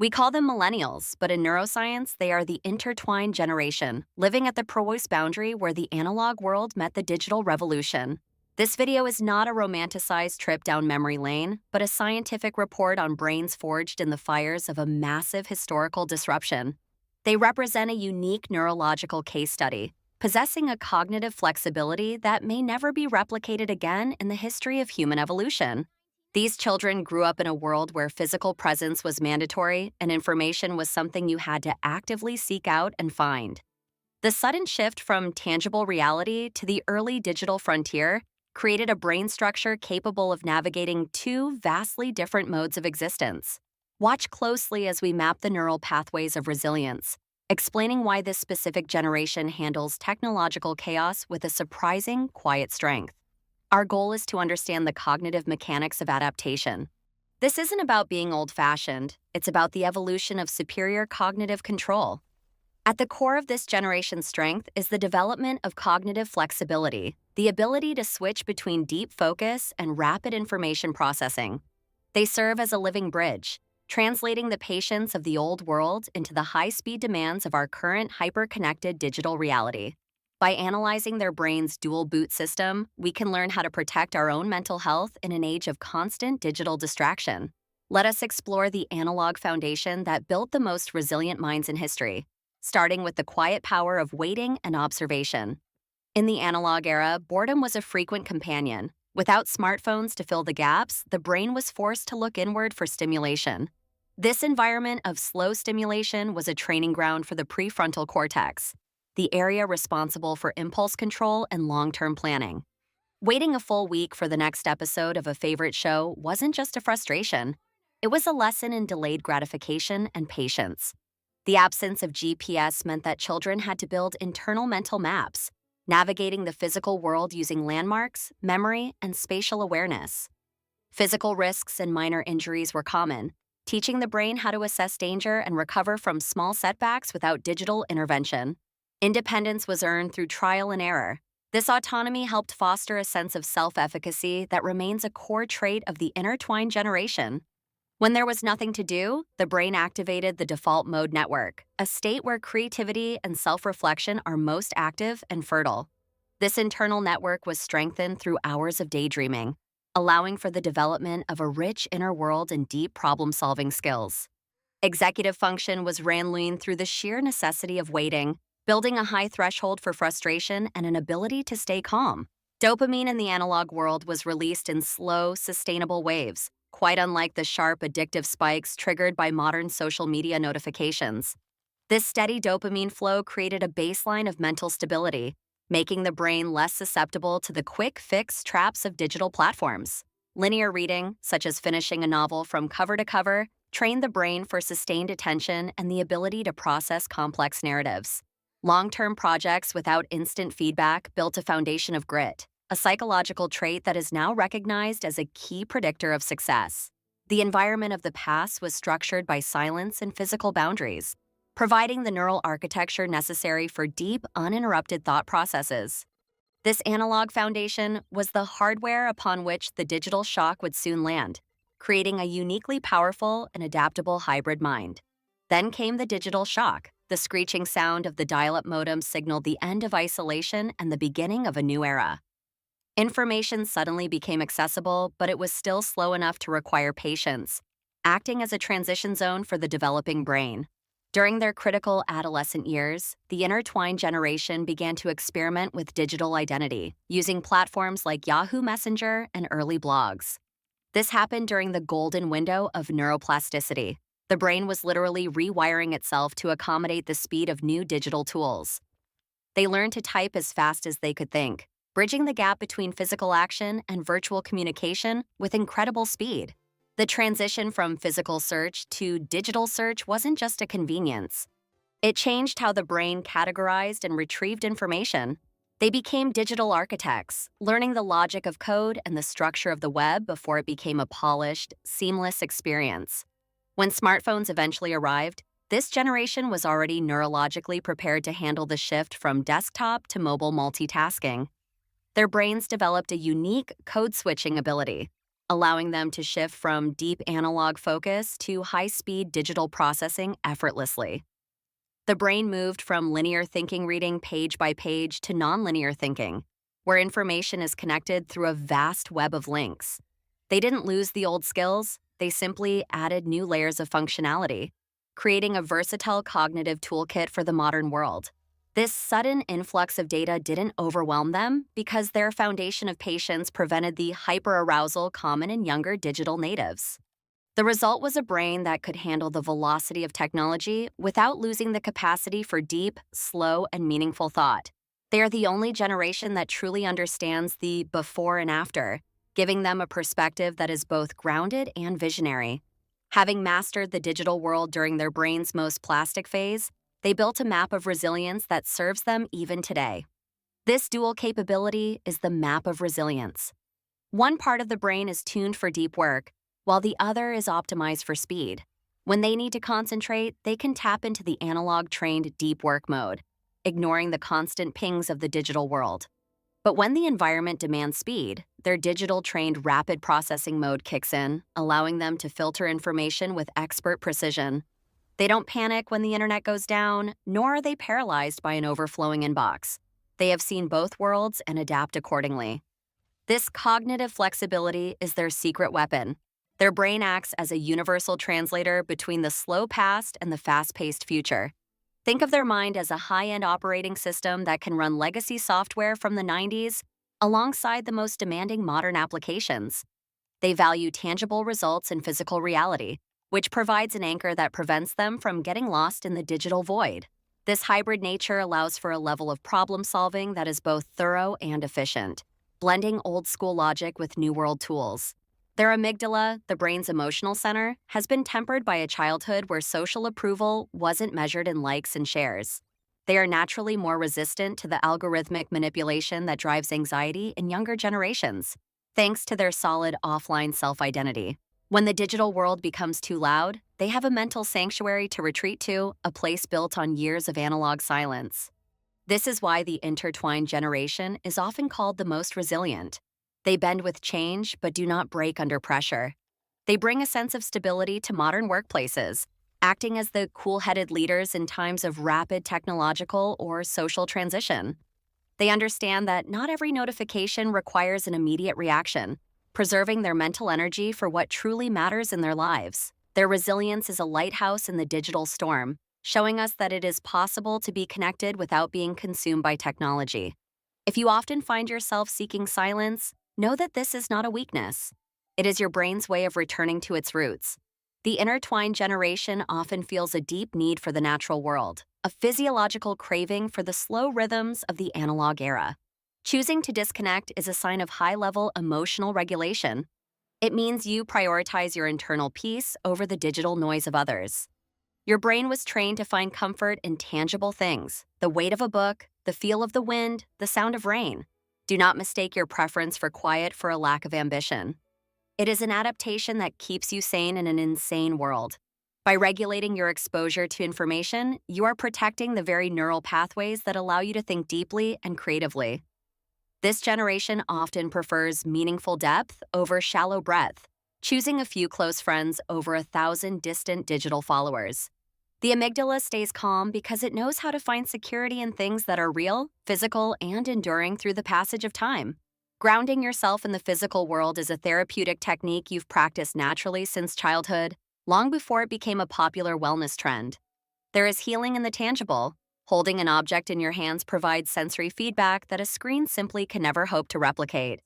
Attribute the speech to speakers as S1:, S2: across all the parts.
S1: We call them millennials, but in neuroscience, they are the intertwined generation, living at the purpose boundary where the analog world met the digital revolution. This video is not a romanticized trip down memory lane, but a scientific report on brains forged in the fires of a massive historical disruption. They represent a unique neurological case study, possessing a cognitive flexibility that may never be replicated again in the history of human evolution. These children grew up in a world where physical presence was mandatory and information was something you had to actively seek out and find. The sudden shift from tangible reality to the early digital frontier created a brain structure capable of navigating two vastly different modes of existence. Watch closely as we map the neural pathways of resilience, explaining why this specific generation handles technological chaos with a surprising, quiet strength. Our goal is to understand the cognitive mechanics of adaptation. This isn't about being old-fashioned, it's about the evolution of superior cognitive control. At the core of this generation's strength is the development of cognitive flexibility, the ability to switch between deep focus and rapid information processing. They serve as a living bridge, translating the patience of the old world into the high-speed demands of our current hyper-connected digital reality. By analyzing their brain's dual boot system, we can learn how to protect our own mental health in an age of constant digital distraction. Let us explore the analog foundation that built the most resilient minds in history, starting with the quiet power of waiting and observation. In the analog era, boredom was a frequent companion. Without smartphones to fill the gaps, the brain was forced to look inward for stimulation. This environment of slow stimulation was a training ground for the prefrontal cortex, the area responsible for impulse control and long-term planning. Waiting a full week for the next episode of a favorite show wasn't just a frustration. It was a lesson in delayed gratification and patience. The absence of GPS meant that children had to build internal mental maps, navigating the physical world using landmarks, memory, and spatial awareness. Physical risks and minor injuries were common, teaching the brain how to assess danger and recover from small setbacks without digital intervention. Independence was earned through trial and error. This autonomy helped foster a sense of self-efficacy that remains a core trait of the intertwined generation. When there was nothing to do, the brain activated the default mode network, a state where creativity and self-reflection are most active and fertile. This internal network was strengthened through hours of daydreaming, allowing for the development of a rich inner world and deep problem-solving skills. Executive function was ran lean through the sheer necessity of waiting, building a high threshold for frustration and an ability to stay calm. Dopamine in the analog world was released in slow, sustainable waves, quite unlike the sharp, addictive spikes triggered by modern social media notifications. This steady dopamine flow created a baseline of mental stability, making the brain less susceptible to the quick fix traps of digital platforms. Linear reading, such as finishing a novel from cover to cover, trained the brain for sustained attention and the ability to process complex narratives. Long-term projects without instant feedback built a foundation of grit, a psychological trait that is now recognized as a key predictor of success. The environment of the past was structured by silence and physical boundaries, providing the neural architecture necessary for deep, uninterrupted thought processes. This analog foundation was the hardware upon which the digital shock would soon land, creating a uniquely powerful and adaptable hybrid mind. Then came the digital shock. The screeching sound of the dial-up modem signaled the end of isolation and the beginning of a new era. Information suddenly became accessible, but it was still slow enough to require patience, acting as a transition zone for the developing brain. During their critical adolescent years, the intertwined generation began to experiment with digital identity, using platforms like Yahoo Messenger and early blogs. This happened during the golden window of neuroplasticity. The brain was literally rewiring itself to accommodate the speed of new digital tools. They learned to type as fast as they could think, bridging the gap between physical action and virtual communication with incredible speed. The transition from physical search to digital search wasn't just a convenience. It changed how the brain categorized and retrieved information. They became digital architects, learning the logic of code and the structure of the web before it became a polished, seamless experience. When smartphones eventually arrived, this generation was already neurologically prepared to handle the shift from desktop to mobile multitasking. Their brains developed a unique code-switching ability, allowing them to shift from deep analog focus to high-speed digital processing effortlessly. The brain moved from linear thinking reading page by page to nonlinear thinking, where information is connected through a vast web of links. They didn't lose the old skills, they simply added new layers of functionality, creating a versatile cognitive toolkit for the modern world. This sudden influx of data didn't overwhelm them because their foundation of patience prevented the hyperarousal common in younger digital natives. The result was a brain that could handle the velocity of technology without losing the capacity for deep, slow, and meaningful thought. They are the only generation that truly understands the before and after, giving them a perspective that is both grounded and visionary. Having mastered the digital world during their brain's most plastic phase, they built a map of resilience that serves them even today. This dual capability is the map of resilience. One part of the brain is tuned for deep work, while the other is optimized for speed. When they need to concentrate, they can tap into the analog-trained deep work mode, ignoring the constant pings of the digital world. But when the environment demands speed, their digital-trained rapid processing mode kicks in, allowing them to filter information with expert precision. They don't panic when the internet goes down, nor are they paralyzed by an overflowing inbox. They have seen both worlds and adapt accordingly. This cognitive flexibility is their secret weapon. Their brain acts as a universal translator between the slow past and the fast-paced future. Think of their mind as a high-end operating system that can run legacy software from the 90s alongside the most demanding modern applications. They value tangible results in physical reality, which provides an anchor that prevents them from getting lost in the digital void. This hybrid nature allows for a level of problem-solving that is both thorough and efficient, blending old-school logic with new-world tools. Their amygdala, the brain's emotional center, has been tempered by a childhood where social approval wasn't measured in likes and shares. They are naturally more resistant to the algorithmic manipulation that drives anxiety in younger generations, thanks to their solid offline self-identity. When the digital world becomes too loud, they have a mental sanctuary to retreat to, a place built on years of analog silence. This is why the intertwined generation is often called the most resilient. They bend with change but do not break under pressure. They bring a sense of stability to modern workplaces, acting as the cool-headed leaders in times of rapid technological or social transition. They understand that not every notification requires an immediate reaction, preserving their mental energy for what truly matters in their lives. Their resilience is a lighthouse in the digital storm, showing us that it is possible to be connected without being consumed by technology. If you often find yourself seeking silence, know that this is not a weakness. It is your brain's way of returning to its roots. The intertwined generation often feels a deep need for the natural world, a physiological craving for the slow rhythms of the analog era. Choosing to disconnect is a sign of high-level emotional regulation. It means you prioritize your internal peace over the digital noise of others. Your brain was trained to find comfort in tangible things: the weight of a book, the feel of the wind, the sound of rain. Do not mistake your preference for quiet for a lack of ambition. It is an adaptation that keeps you sane in an insane world. By regulating your exposure to information, you are protecting the very neural pathways that allow you to think deeply and creatively. This generation often prefers meaningful depth over shallow breadth, choosing a few close friends over 1,000 distant digital followers. The amygdala stays calm because it knows how to find security in things that are real, physical, and enduring through the passage of time. Grounding yourself in the physical world is a therapeutic technique you've practiced naturally since childhood, long before it became a popular wellness trend. There is healing in the tangible. Holding an object in your hands provides sensory feedback that a screen simply can never hope to replicate.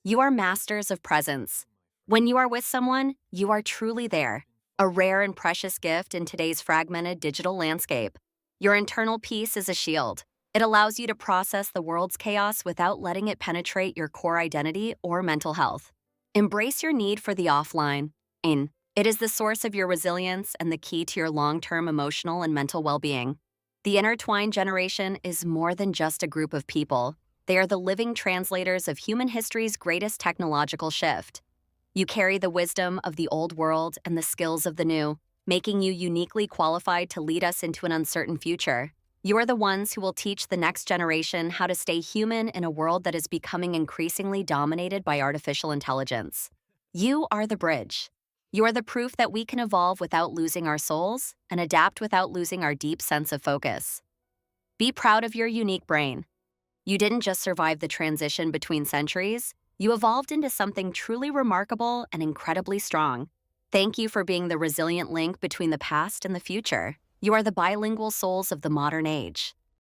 S1: You are masters of presence. When you are with someone, you are truly there, a rare and precious gift in today's fragmented digital landscape. Your internal peace is a shield. It allows you to process the world's chaos without letting it penetrate your core identity or mental health. Embrace your need for the offline. It is the source of your resilience and the key to your long-term emotional and mental well-being. The intertwined generation is more than just a group of people. They are the living translators of human history's greatest technological shift. You carry the wisdom of the old world and the skills of the new, making you uniquely qualified to lead us into an uncertain future. You are the ones who will teach the next generation how to stay human in a world that is becoming increasingly dominated by artificial intelligence. You are the bridge. You are the proof that we can evolve without losing our souls and adapt without losing our deep sense of focus. Be proud of your unique brain. You didn't just survive the transition between centuries, you evolved into something truly remarkable and incredibly strong. Thank you for being the resilient link between the past and the future. You are the bilingual souls of the modern age.